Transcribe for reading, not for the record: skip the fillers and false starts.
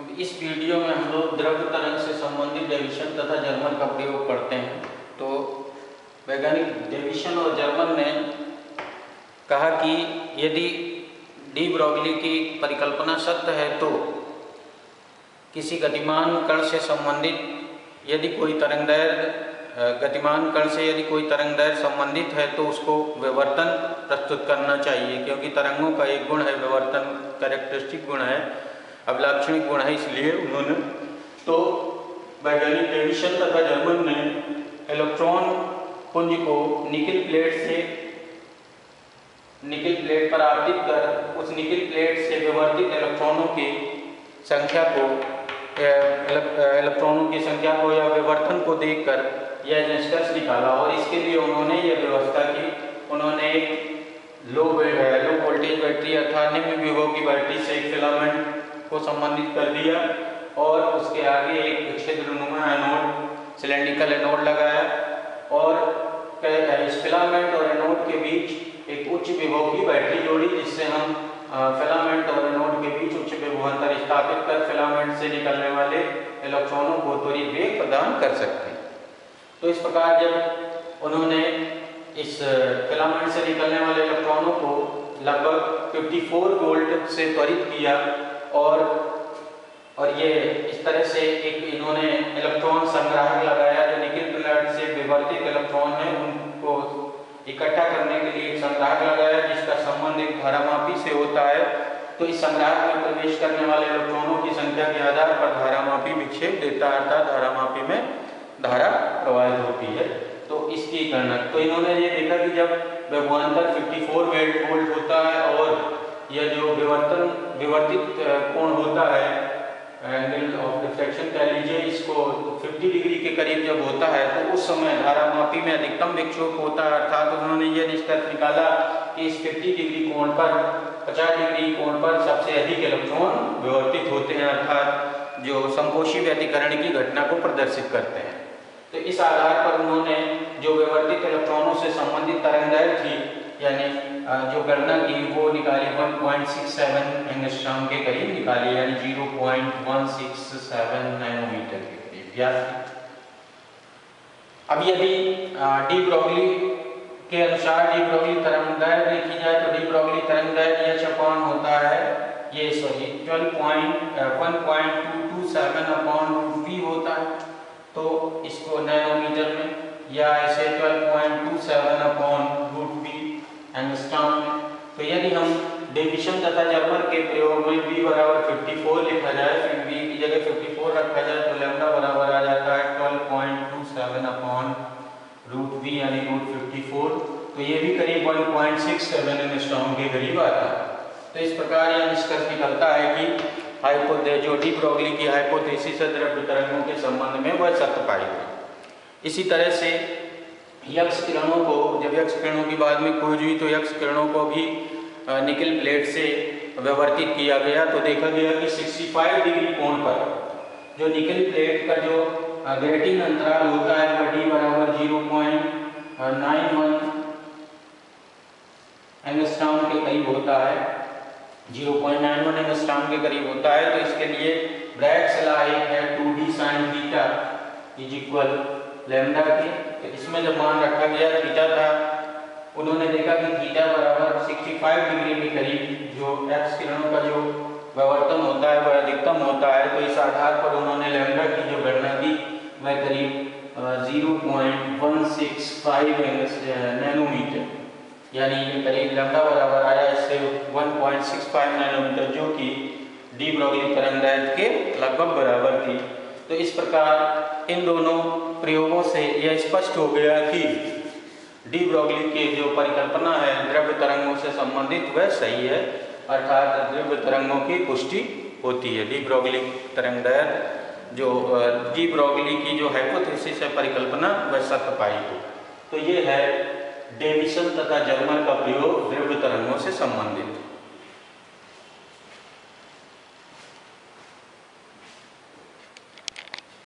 अब इस वीडियो में हम लोग द्रव्य तरंग से संबंधित डेविसन तथा जर्मन का प्रयोग पढ़ते हैं। तो वैज्ञानिक डेविसन और जर्मन ने कहा कि यदि डी ब्रोगली की परिकल्पना सत्य है तो किसी गतिमान कण से संबंधित यदि कोई तरंगदैर्घ्य गतिमान कण से यदि कोई तरंगदैर्घ्य संबंधित है तो उसको विवर्तन प्रस्तुत करना चाहिए, क्योंकि तरंगों का एक गुण है विवर्तन, कैरेक्टरिस्टिक गुण है, अभिलाक्षणिक गुण है। इसलिए उन्होंने तो वैज्ञानिक डेविसन तथा जर्मन ने इलेक्ट्रॉन पुंज को निकिल प्लेट पर आपतित कर उस निकिल प्लेट से विवर्तित इलेक्ट्रॉनों की संख्या को या विवर्तन को देखकर यह निष्कर्ष निकाला। और इसके लिए उन्होंने यह व्यवस्था की, उन्होंने एक लो वोल्टेज बैटरी अर्थात निम्न विभव की बैटरी से एक फिलामेंट को संबंधित कर दिया और उसके आगे एक छिद्रनुमा एनोड सिलेंड्रिकल एनोड लगाया और इस फिलामेंट और एनोड के बीच एक उच्च विभव की बैटरी जोड़ी, जिससे हम फिलामेंट और एनोड के बीच उच्च विभवांतर स्थापित कर फिलामेंट से निकलने वाले इलेक्ट्रॉनों को त्वरित वेग प्रदान कर सकते हैं। तो इस प्रकार जब उन्होंने इस फिलामेंट से निकलने वाले इलेक्ट्रॉनों को लगभग 54 वोल्ट से त्वरित किया और ये इस तरह से एक इन्होंने इलेक्ट्रॉन संग्राहक लगाया जो निकिल प्लेट से विवर्तित इलेक्ट्रॉन है उनको इकट्ठा करने के लिए एक संग्राहक लगाया जिसका संबंध एक धारामापी से होता है। तो इस संग्राहक में प्रवेश करने वाले इलेक्ट्रॉनों की संख्या के आधार पर धारामापी विक्षेप देता है, अर्थात धारामापी में धारा प्रवाहित होती है। तो इसकी गणना तो इन्होंने ये देखा कि जब विभवांतर 54 वोल्ट होता है और यह जो विवर्तित कोण होता है, एंगल ऑफ डिफ्लेक्शन कह लीजिए इसको, 50 डिग्री के करीब जब होता है तो उस समय धारामापी में अधिकतम विक्षोभ होता है। अर्थात उन्होंने यह निष्कर्ष निकाला कि इस 50 डिग्री कोण पर 50 डिग्री कोण पर सबसे अधिक इलेक्ट्रॉन विवर्तित होते हैं, अर्थात जो संकोशी व्यतिकरण की घटना को प्रदर्शित करते हैं। तो इस आधार पर उन्होंने जो विवर्तित इलेक्ट्रॉनों से संबंधित तरंगदैर्घ्य थी यानी जो गणना की वो निकाली 1.67 एंगस्ट्रॉम के करीब निकाली, यानी 0.167 नैनोमीटर के करीब व्यास। अब यदि डी ब्रोगली के अनुसार डी ब्रोगली तरंगदैर्घ्य देखी जाए तो डी ब्रोगली तरंगदैर्घ्य h अपॉन होता है ये 1.227/√v होता है, तो इसको नैनोमीटर में या ऐसे 12.27/√v एंगस्ट्रॉम में। तो यदि हम डेविसन तथा जर्मन के प्रयोग में v बराबर 54 लिखा जाए, फिर v की जगह 54 रखा जाए तो लैम्डा बराबर आ जाता है 12.27/√v यानी √54। तो ये भी करीब 1.67 एंगस्ट्रॉम के करीब आता है। तो इस प्रकार यह निष्कर्ष निकलता है कि जो डी ब्रोगली की हाइपोथेसिस है द्रव्य तरंगों के संबंध में वह सत्य पाई गई। इसी तरह से यक्स किरणों को, जब यक्स किरणों की बाद में खोज हुई तो यक्स किरणों को भी निकिल प्लेट से विवर्तित किया गया। तो देखा गया कि 65 डिग्री कोण पर जो निकिल प्लेट का जो ग्रेटिंग अंतराल होता है वह डी बराबर 0.91 एंगस्ट्रॉम के करीब होता है, 0.91 एंगस्ट्रॉम के करीब होता है। तो इसके लिए ब्रैग सलाह एक है 2d sin थीटा = लैम्डा के। तो इसमें जब मान रखा गया थीटा था, उन्होंने देखा कि थीटा बराबर 65 डिग्री के करीब जो एक्स किरणों का जो विवर्तन होता है वह अधिकतम होता है। तो इस आधार पर उन्होंने लैम्डा की जो गणना की वह करीब 0.165 नैनोमीटर, यानी ये करीब लैम्डा बराबर आया इससे 1.65 नैनोमीटर, जो कि डी ब्रोगली तरंगदैर्घ्य के लगभग बराबर थी। तो इस प्रकार इन दोनों प्रयोगों से यह स्पष्ट हो गया कि डी ब्रोगली की जो परिकल्पना है द्रव्य तरंगों से संबंधित वह सही है, अर्थात द्रव्य तरंगों की पुष्टि होती है। डी ब्रोगली तरंगदैर्घ्य जो डी ब्रोगली की जो हाइपोथेसिस है परिकल्पना वह सत्य पाई गई। तो ये है डेविसन तथा जर्मन का प्रयोग द्रव्य तरंगों से संबंधित।